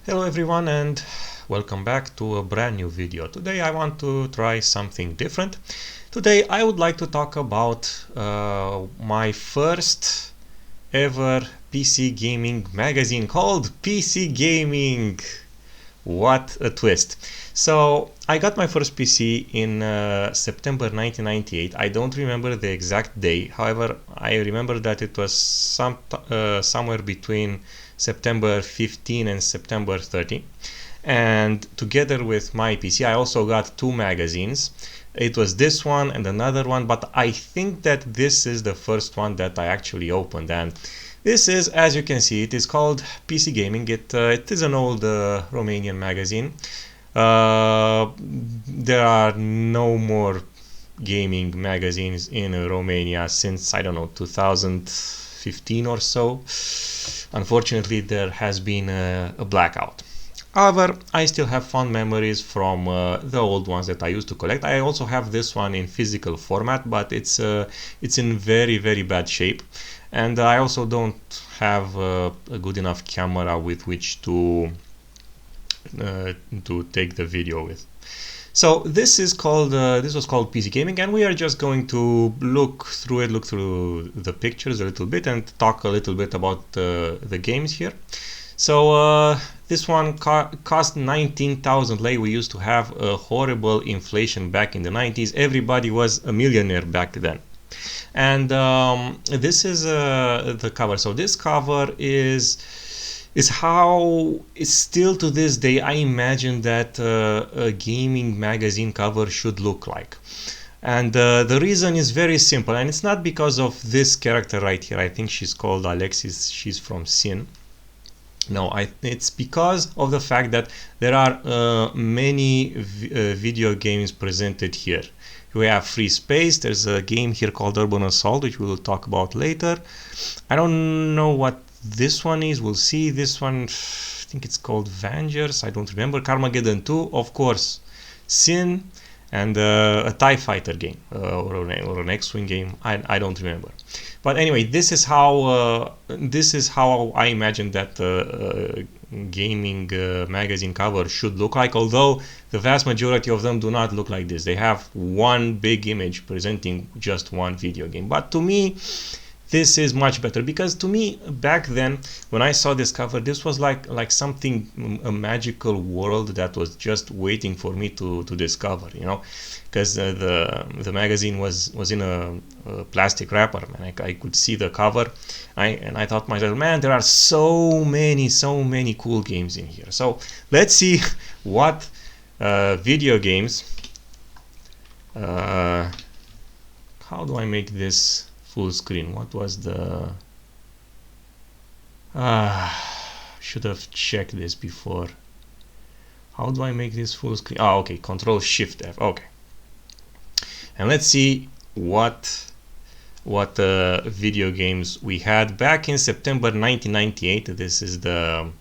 Hello everyone and welcome back to a brand new video. Today I want to try something different. Today I would like to talk about my first ever PC gaming magazine called PC Gaming. What a twist. So I got my first PC in September 1998. I don't remember the exact day. However, I remember that it was somewhere between September 15 and September 30. And together with my PC, I also got two magazines. It was this one and another one, but I think that this is the first one that I actually opened. And this is, as you can see, it is called PC Gaming. It is an old Romanian magazine. There are no more gaming magazines in Romania since, I don't know, 2015 or so. Unfortunately, there has been a blackout. However, I still have fond memories from the old ones that I used to collect. I also have this one in physical format, but it's in very bad shape, and I also don't have a good enough camera with which to take the video with. So this was called PC Gaming, and we are just going to look through the pictures a little bit and talk a little bit about the games here. So this one cost 19,000 lei. We used to have a horrible inflation back in the 90s. Everybody was a millionaire back then. And this is the cover. So this cover is how, still to this day, I imagine that a gaming magazine cover should look like. And the reason is very simple, and it's not because of this character right here. I think she's called Alexis. She's from Sin. No, it's because of the fact that there are many video games presented here. We have Free Space. There's a game here called Urban Assault, which we will talk about later. I don't know what this one is. We'll see. This one, I think it's called Vengers. I don't remember. Carmageddon 2, of course. Sin, and a TIE Fighter game or an X-Wing game. I don't remember. But anyway, this is how I imagine that gaming magazine cover should look like, although the vast majority of them do not look like this. They have one big image presenting just one video game. But to me, this is much better, because to me, back then, when I saw this cover, this was like something, a magical world that was just waiting for me to discover, you know, because the magazine was in a plastic wrapper, and I could see the cover, and I thought to myself, man, there are so many cool games in here. So let's see what video games. How do I make this full screen? What was the should have checked this before. How do I make this full screen? Oh, okay, Control Shift F. Okay, and let's see what video games we had back in September 1998. This is the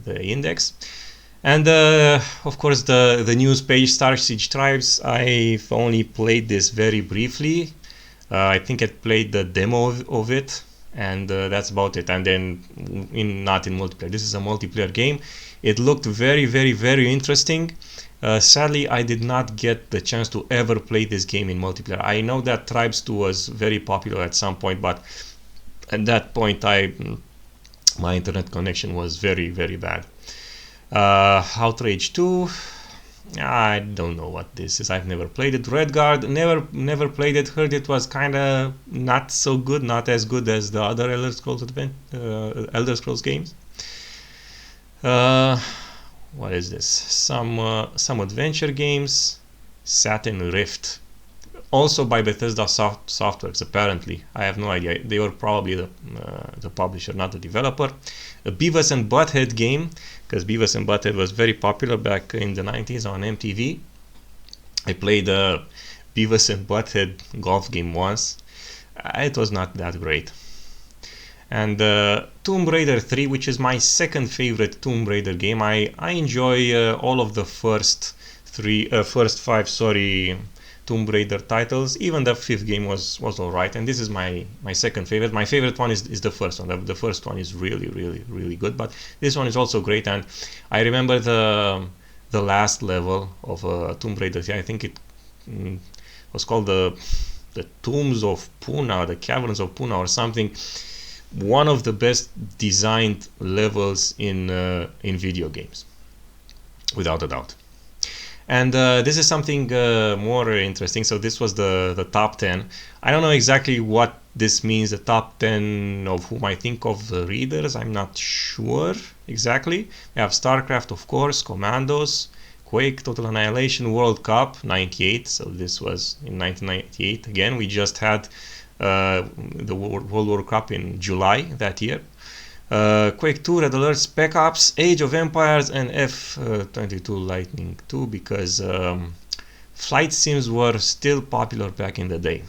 index. And of course the news page, Star Siege Tribes. I've only played this very briefly. I think I played the demo of it, and that's about it. And then not in multiplayer. This is a multiplayer game. It looked very interesting. Sadly, I did not get the chance to ever play this game in multiplayer. I know that Tribes 2 was very popular at some point, but at that point my internet connection was very bad. Outrage 2, I don't know what this is. I've never played it. Redguard, never played it. Heard it was kind of not so good, not as good as the other Elder Scrolls games. What is this? Some adventure games. Satin Rift, also by Bethesda Softworks, apparently. I have no idea. They were probably the publisher, not the developer. A Beavis and Butthead game, because Beavis and Butthead was very popular back in the 90s on MTV. I played a Beavis and Butthead golf game once. It was not that great. And Tomb Raider 3, which is my second favorite Tomb Raider game. I enjoy all of the first five Tomb Raider titles. Even the fifth game was alright, and this is my second favorite. My favorite one is the first one. The first one is really good, but this one is also great. And I remember the last level of Tomb Raider. I think it was called the Tombs of Puna, the Caverns of Puna, or something. One of the best designed levels in video games, without a doubt. And this is something more interesting. So this was the top 10. I don't know exactly what this means, the top 10 of whom I think of the readers. I'm not sure exactly. We have StarCraft, of course, Commandos, Quake, Total Annihilation, World Cup 98. So this was in 1998. Again, we just had the World War Cup in July that year. Quake 2, Red Alert, Spec Ops, Age of Empires, and F-22 Lightning II, because flight sims were still popular back in the day.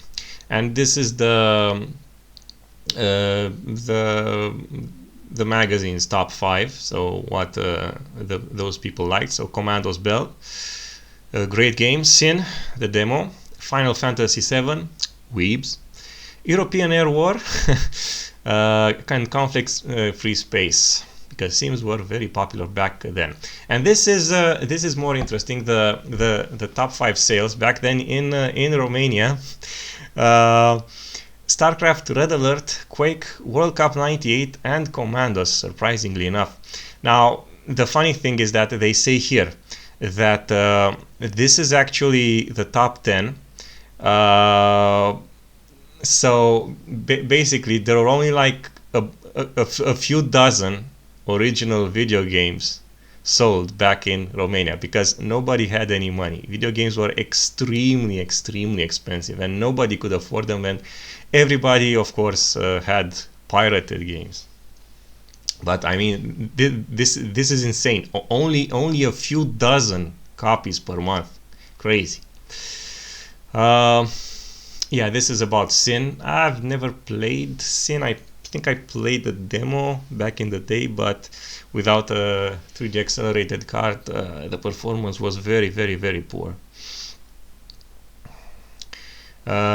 And this is the magazine's top 5. So what those people liked. So Commandos Bell, great game. Sin, the demo. Final Fantasy VII, weebs. European Air War. And conflicts free space, because sims were very popular back then. And this is more interesting. The top 5 sales back then in Romania: StarCraft, Red Alert, Quake, World Cup 98, and Commandos, surprisingly enough. Now the funny thing is that they say here that this is actually the top 10. So basically there are only like a few dozen original video games sold back in Romania, because nobody had any money. Video games were extremely expensive, and nobody could afford them, and everybody, of course, had pirated games. But I mean, this is insane. Only a few dozen copies per month. Crazy. Yeah, this is about Sin. I've never played Sin. I think I played the demo back in the day, but without a 3D accelerated card, the performance was very poor.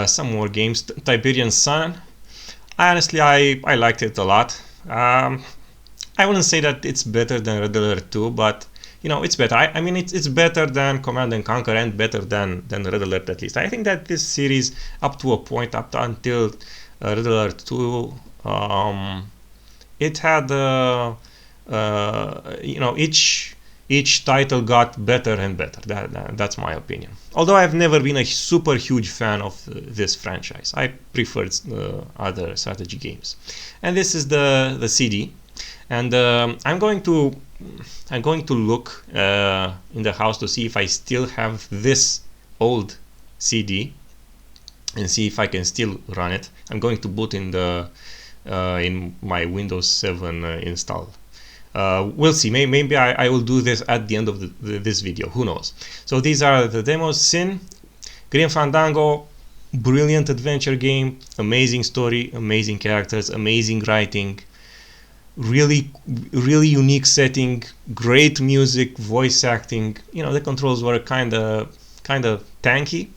Some more games. Tiberian Sun. Honestly, I liked it a lot. I wouldn't say that it's better than Red Alert 2, but you know, it's better. I mean, it's better than Command and Conquer, and better than Red Alert, at least. I think that this series, up to a point, until Red Alert 2, it had, you know, each title got better and better. That's my opinion. Although I've never been a super huge fan of this franchise. I preferred other strategy games. And this is the CD. And I'm going to look in the house to see if I still have this old CD, and see if I can still run it. I'm going to boot in in my Windows 7 install. We'll see. Maybe I will do this at the end of this video. Who knows? So these are the demos. Sin, Grim Fandango, brilliant adventure game, amazing story, amazing characters, amazing writing. Really unique setting, great music, voice acting. You know, the controls were kind of tanky,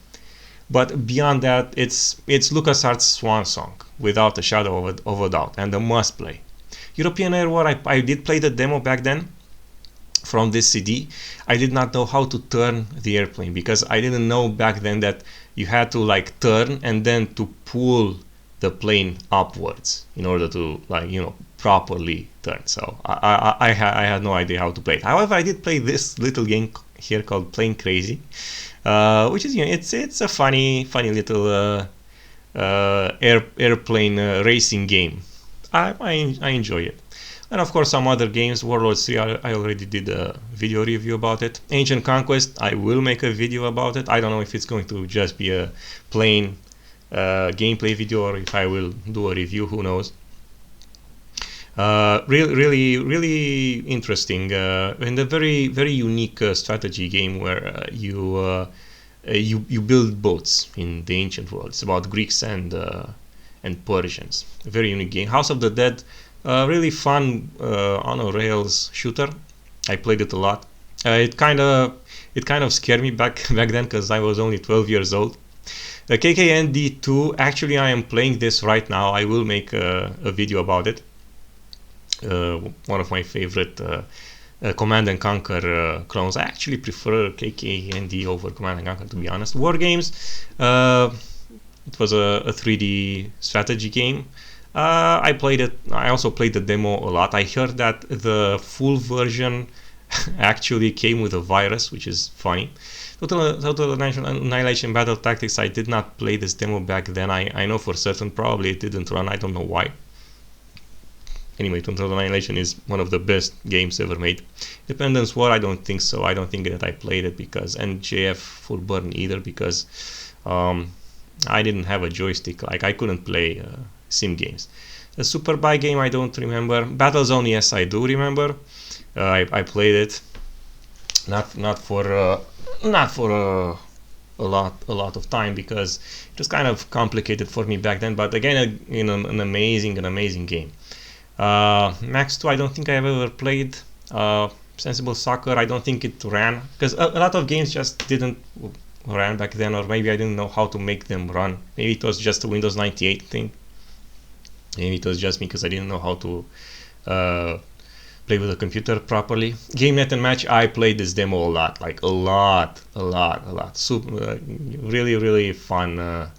but beyond that, it's LucasArts' swan song, without a shadow of a doubt, and a must play. European Air War, I did play the demo back then from this CD. I did not know how to turn the airplane, because I didn't know back then that you had to like turn and then to pull the plane upwards in order to, like, you know, properly turn. So I had no idea how to play it. However, I did play this little game here called Plane Crazy, which is, you know, it's a funny little airplane racing game. I enjoy it. And of course, some other games. Warlords 3, I already did a video review about it. Ancient Conquest, I will make a video about it. I don't know if it's going to just be a plain gameplay video, or if I will do a review. Who knows? Really interesting, and a very unique strategy game where you build boats in the ancient world. It's about Greeks and Persians. A very unique game. House of the Dead, really fun on a rails shooter. I played it a lot. It kind of it kind of scared me back then because I was only 12 years old. The KKND 2, actually I am playing this right now. I will make a video about it. One of my favorite Command and Conquer clones. I actually prefer KKND over Command and Conquer, to be honest. War Games, it was a 3D strategy game. I played it. I also played the demo a lot. I heard that the full version actually came with a virus, which is funny. Total Annihilation Battle Tactics, I did not play this demo back then. I know for certain probably it didn't run. I don't know why. Anyway, Total Annihilation is one of the best games ever made. Independence War, I don't think so. I don't think that I played it because, and JF Full Burn either, because I didn't have a joystick. Like, I couldn't play sim games. The Superbike game, I don't remember. Battlezone, yes, I do remember. I played it. Not for a lot of time, because it was kind of complicated for me back then. But again, an amazing game. Max 2, I don't think I have ever played. Sensible Soccer, I don't think it ran, because a lot of games just didn't run back then, or maybe I didn't know how to make them run. Maybe it was just a Windows 98 thing. Maybe it was just me because I didn't know how to play with a computer properly. GameNet and Match, I played this demo a lot, like a lot. Super, really fun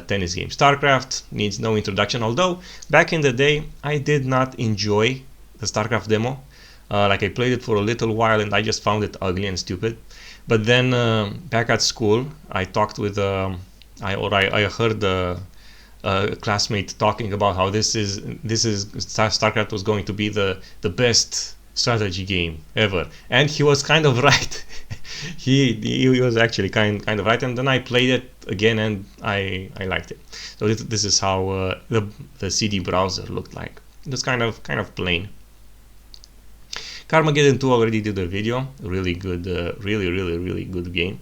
tennis game. StarCraft needs no introduction, although back in the day I did not enjoy the StarCraft demo. Like, I played it for a little while and I just found it ugly and stupid. But then back at school, I talked with I heard a classmate talking about how this is StarCraft was going to be the best strategy game ever, and he was kind of right. he was actually kind of right. And then I played it again and I liked it. So this is how the CD browser looked like. It was kind of plain. Carmageddon 2, already did a video. Really good, really good game.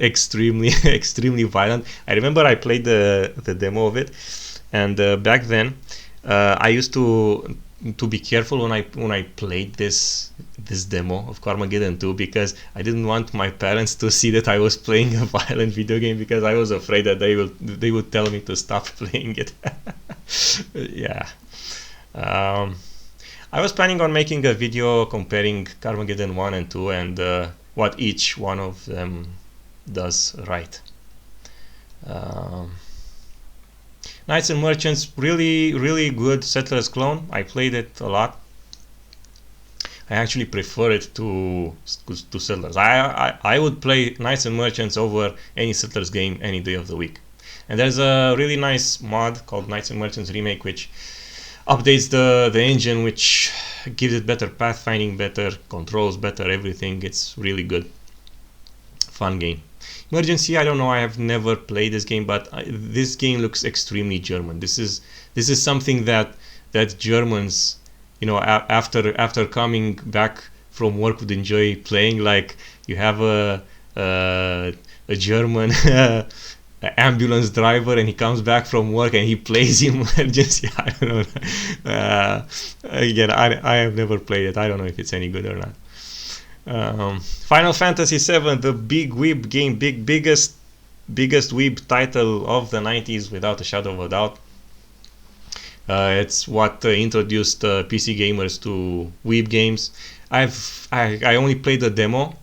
Extremely violent. I remember I played the demo of it, and back then I used to be careful when I played this demo of Carmageddon 2, because I didn't want my parents to see that I was playing a violent video game, because I was afraid that they would tell me to stop playing it. Yeah. I was planning on making a video comparing Carmageddon 1 and 2 and what each one of them does right. Knights and Merchants, really good Settlers clone. I played it a lot. I actually prefer it to Settlers. I would play Knights and Merchants over any Settlers game any day of the week. And there's a really nice mod called Knights and Merchants Remake, which updates the engine, which gives it better pathfinding, better controls, better everything. It's really good. Fun game. Emergency, I don't know, I have never played this game, but this game looks extremely German. This is something that Germans, you know, after coming back from work would enjoy playing. Like, you have a German ambulance driver, and he comes back from work and he plays Emergency. I don't know. Again, I have never played it. I don't know if it's any good or not. Final Fantasy VII, the big weeb game, biggest weeb title of the 90s without a shadow of a doubt. It's what introduced PC gamers to weeb games. I only played the demo,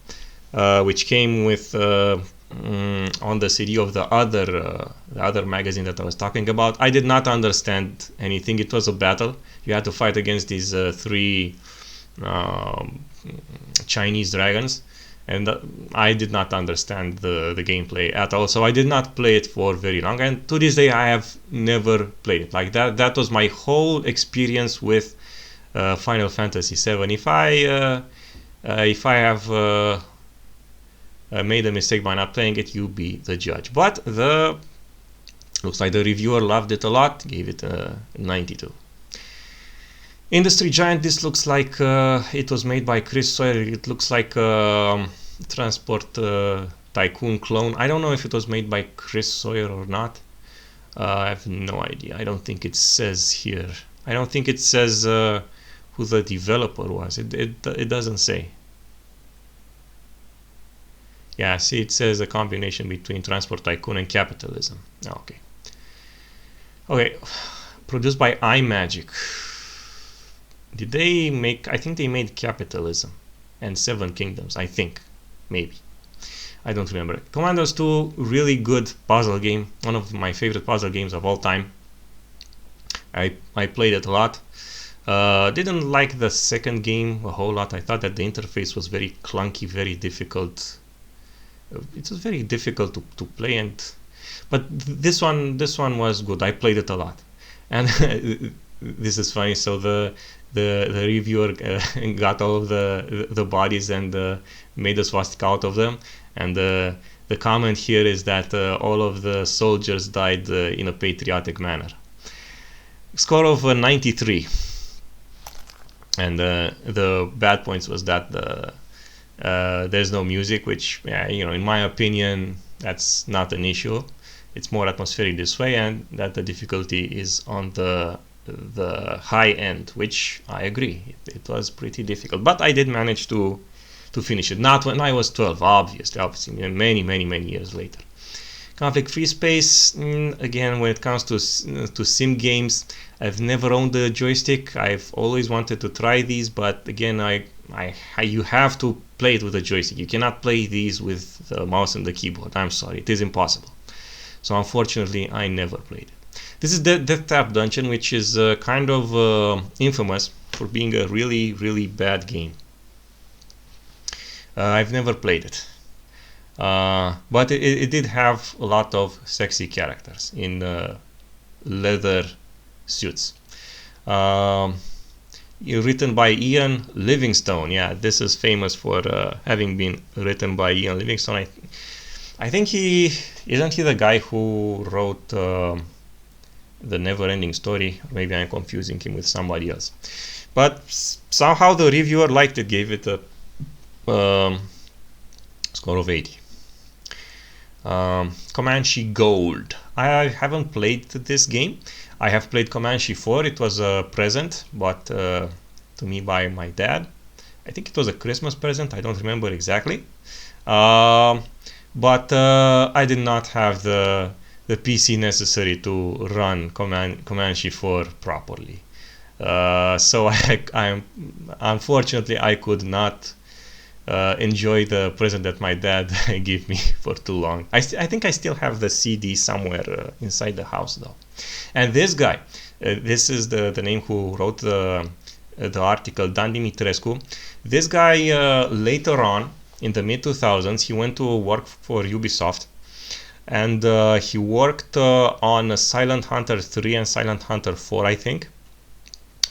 which came with on the CD of the other magazine that I was talking about. I did not understand anything. It was a battle. You had to fight against these three Chinese dragons, and I did not understand the gameplay at all, so I did not play it for very long, and to this day I have never played it. Like, that was my whole experience with Final Fantasy VII. If I have made a mistake by not playing it, you be the judge. But looks like the reviewer loved it a lot, gave it a 92. Industry Giant, this looks like it was made by Chris Sawyer. It looks like a Transport Tycoon clone. I don't know if it was made by Chris Sawyer or not. I have no idea. I don't think it says here. I don't think it says who the developer was. It doesn't say. Yeah, see, it says a combination between Transport Tycoon and Capitalism. Okay. Okay, produced by iMagic. Did they make... I think they made Capitalism and Seven Kingdoms, I think. Maybe. I don't remember. Commandos 2, really good puzzle game. One of my favorite puzzle games of all time. I played it a lot. Didn't like the second game a whole lot. I thought that the interface was very clunky, very difficult. It was very difficult to play, but this one was good. I played it a lot, and this is funny. So the reviewer got all of the bodies and made a swastika out of them, and the comment here is that all of the soldiers died in a patriotic manner. Score of 93, and the bad points was that there's no music, which, in my opinion, that's not an issue. It's more atmospheric this way, and that the difficulty is on the high end, which I agree. It was pretty difficult, but I did manage to finish it. Not when I was 12, obviously, many years later. Conflict Free Space, again, when it comes to sim games, I've never owned a joystick. I've always wanted to try these, but again, you have to play it with a joystick. You cannot play these with the mouse and the keyboard. I'm sorry, it is impossible. So unfortunately, I never played it. This is the Death Trap Dungeon, which is kind of infamous for being a really bad game. I've never played it. But it did have a lot of sexy characters in leather suits. Written by Ian Livingstone. Yeah, this is famous for having been written by Ian Livingstone. I think isn't he the guy who wrote the Never-Ending Story? Maybe I'm confusing him with somebody else. But somehow the reviewer liked it, gave it a score of 80. Comanche Gold. I haven't played this game. I have played Comanche 4. It was a present bought to me by my dad. I think it was a Christmas present. I don't remember exactly. But I did not have the PC necessary to run Comanche 4 properly. So unfortunately I could not enjoy the present that my dad gave me for too long. I think I still have the CD somewhere inside the house though. And this guy, this is the name who wrote the article, Dan Dimitrescu. This guy later on in the mid 2000s, he went to work for Ubisoft, and he worked on Silent Hunter 3 and Silent Hunter 4, I think,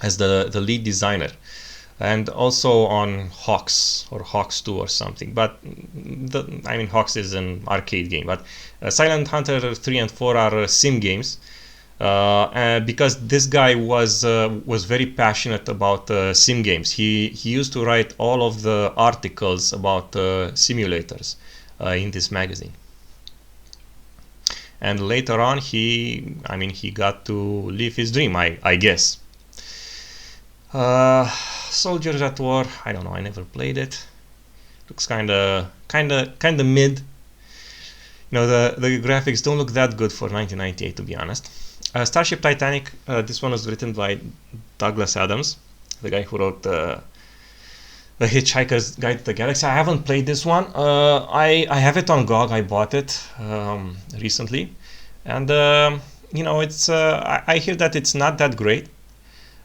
as the lead designer. And also on Hawks or Hawks 2 or something, but Hawks is an arcade game, but Silent Hunter 3 and 4 are sim games, because this guy was very passionate about sim games. He used to write all of the articles about simulators in this magazine, and later on he got to live his dream, I guess. Soldiers at War, I don't know, I never played it. Looks kinda mid. The graphics don't look that good for 1998, to be honest. Starship Titanic, this one was written by Douglas Adams, the guy who wrote The Hitchhiker's Guide to the Galaxy. I haven't played this one. I have it on GOG. I bought it recently, and it's I hear that it's not that great,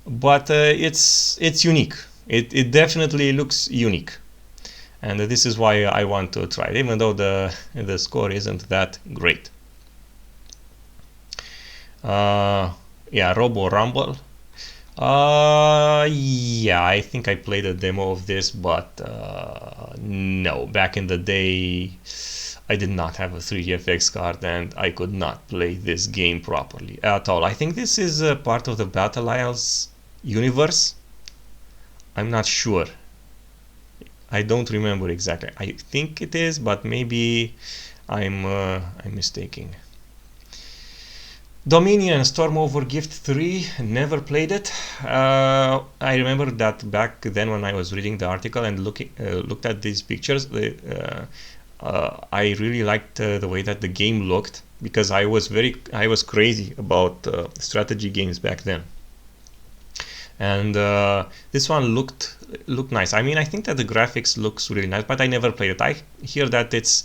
but it's unique. It definitely looks unique, and this is why I want to try it, even though the score isn't that great. Robo Rumble. Yeah, I think I played a demo of this, but no, back in the day I did not have a 3GFX card and I could not play this game properly at all. I think this is part of the Battle Isles universe. I'm not sure. I don't remember exactly. I think it is, but maybe I'm mistaken. Dominion Storm Over Gift 3, never played it. I remember that back then when I was reading the article and looked at these pictures, I really liked the way that the game looked, because I was crazy about strategy games back then. And this one looked nice. I mean, I think that the graphics looks really nice, but I never played it. I hear that it's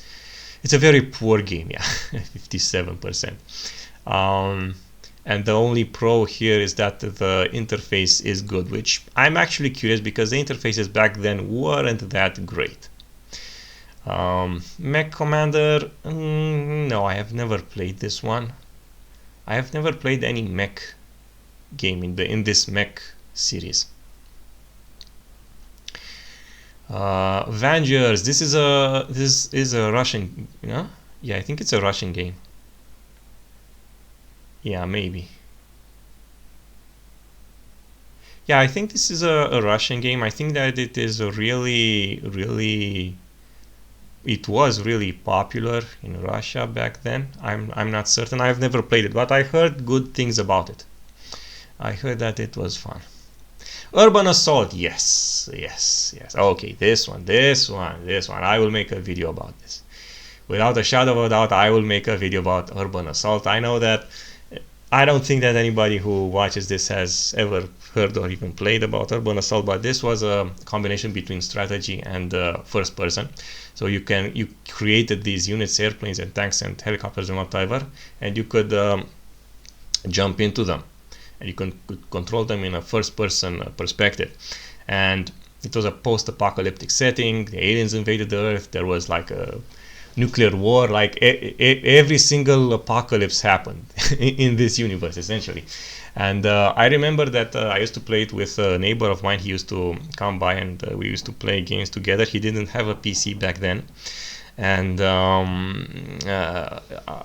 a very poor game, yeah, 57%. And the only pro here is that the interface is good, which I'm actually curious, because the interfaces back then weren't that great. Mech Commander, no, I have never played this one. I have never played any mech game in this mech series. Vengers, this is a Russian, yeah, I think it's a Russian game. Yeah, maybe. Yeah, I think this is a Russian game. I think that it is a it was really popular in Russia back then. I'm not certain. I've never played it, but I heard good things about it. I heard that it was fun. Urban Assault, yes. Okay, this one. I will make a video about this. Without a shadow of a doubt, I will make a video about Urban Assault. I don't think that anybody who watches this has ever heard or even played about Urban Assault, but this was a combination between strategy and first person. So you created these units, airplanes and tanks and helicopters and whatever, and you could jump into them, and you could control them in a first person perspective. And it was a post-apocalyptic setting. The aliens invaded the Earth. There was like a nuclear war, like every single apocalypse happened in this universe, essentially. And I remember that I used to play it with a neighbor of mine. He used to come by, and we used to play games together. He didn't have a PC back then, and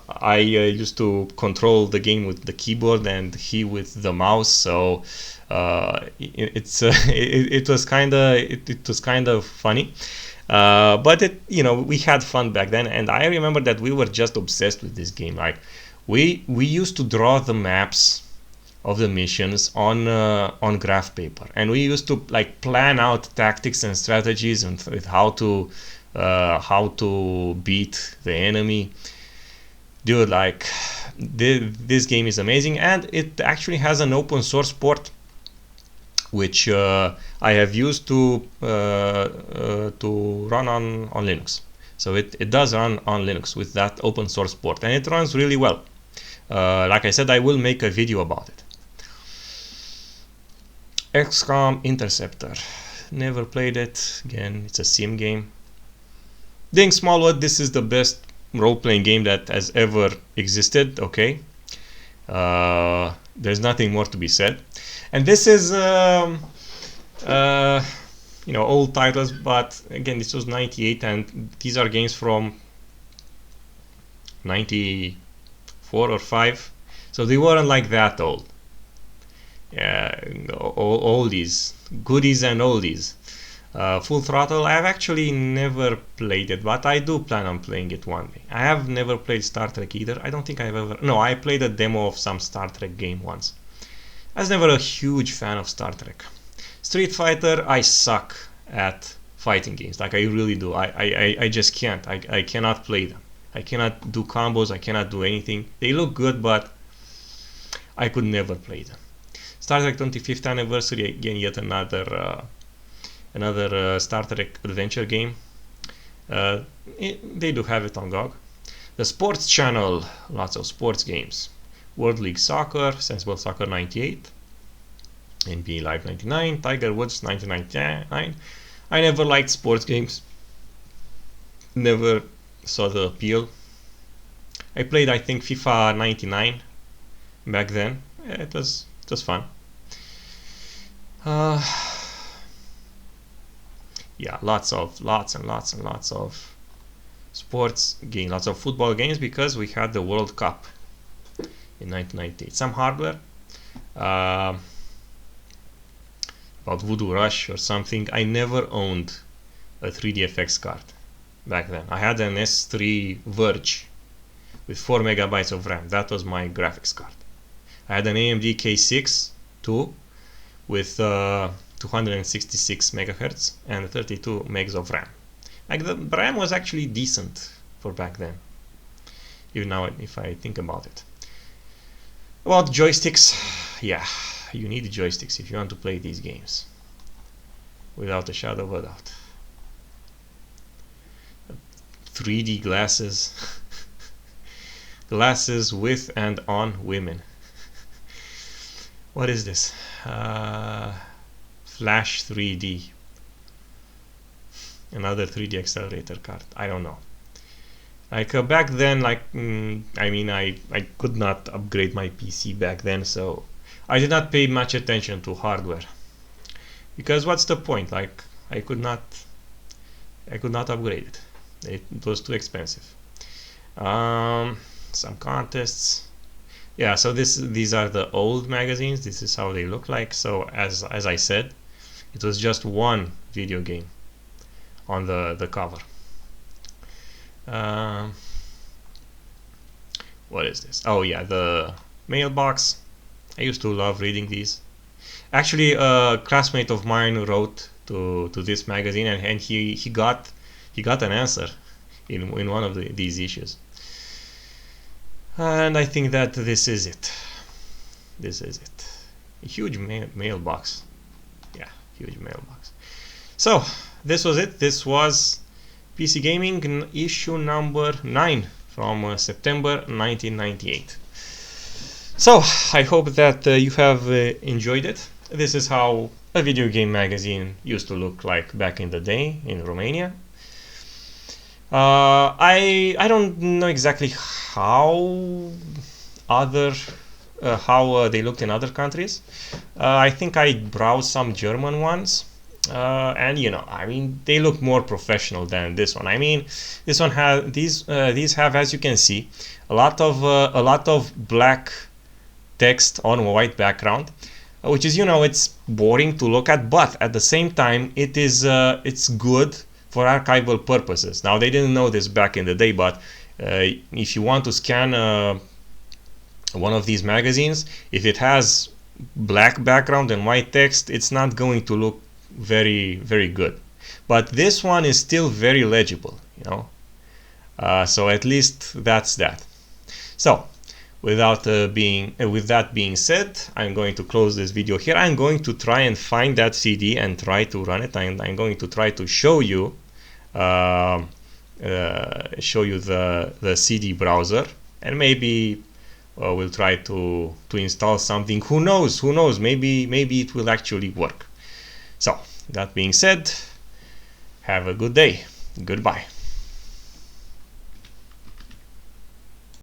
I used to control the game with the keyboard and he with the mouse. So it was kind of funny. But we had fun back then, and I remember that we were just obsessed with this game. Like we used to draw the maps of the missions on graph paper, and we used to like plan out tactics and strategies and with how to beat the enemy. Dude, like this game is amazing, and it actually has an open source port, which I have used to run on Linux. So it does run on Linux with that open source port, and it runs really well. Like I said, I will make a video about it. XCOM Interceptor, never played it. Again, it's a sim game. Ding Smallwood, this is the best role-playing game that has ever existed. Okay, there's nothing more to be said. And this is old titles, but again, this was 98, and these are games from 94 or 5, so they weren't like that old. Yeah, oldies, goodies and oldies. Full Throttle, I've actually never played it, but I do plan on playing it one day. I have never played Star Trek either. I don't think I've ever... No, I played a demo of some Star Trek game once. I was never a huge fan of Star Trek. Street Fighter, I suck at fighting games. Like, I really do. I just can't. I cannot play them. I cannot do combos. I cannot do anything. They look good, but I could never play them. Star Trek 25th Anniversary, again, yet another Star Trek adventure game. They do have it on GOG. The Sports Channel, lots of sports games. World League Soccer, Sensible Soccer 98, NBA Live 99, Tiger Woods 1999. I never liked sports games. Never saw the appeal. I played, I think, FIFA 99 back then. It was fun. Yeah, lots and lots of sports games, lots of football games, because we had the World Cup in 1998. Some hardware, about Voodoo Rush or something. I never owned a 3DFX card back then. I had an S3 Verge, with 4 megabytes of RAM. That was my graphics card. I had an AMD K6 too with 266 megahertz and 32 megs of RAM. Like, the RAM was actually decent for back then, even now if I think about it. About joysticks, yeah, you need joysticks if you want to play these games, without a shadow of a doubt. 3D glasses, glasses with and on women. What is this? Flash 3D. Another 3D accelerator card. I don't know. Like back then, like I mean, I could not upgrade my PC back then, so I did not pay much attention to hardware. Because what's the point? Like I could not upgrade it. It was too expensive. Some contests. Yeah, so these are the old magazines. This is how they look like. So as I said, it was just one video game on the cover. What is this? Oh yeah, the mailbox. I used to love reading these. Actually, a classmate of mine wrote to this magazine, and he got an answer in one of these issues. And I think that this is it. This is it. A huge mailbox. Yeah, huge mailbox. So this was it. This was PC Gaming issue number 9 from September 1998. So I hope that you have enjoyed it. This is how a video game magazine used to look like back in the day in Romania. I don't know exactly how they looked in other countries. I think I browsed some German ones, and you know, I mean, they look more professional than this one. I mean, this one has these have, as you can see, a lot of black text on a white background, which is, you know, it's boring to look at, but at the same time it is it's good for archival purposes. Now, they didn't know this back in the day, but if you want to scan one of these magazines, if it has black background and white text, it's not going to look very, very good. But this one is still very legible, you know. So at least that's that. So with that being said, I'm going to close this video here. I'm going to try and find that CD and try to run it. I'm going to try to show you the CD browser, and maybe we'll try to install something. Who knows, maybe it will actually work. So that being said, have a good day. Goodbye.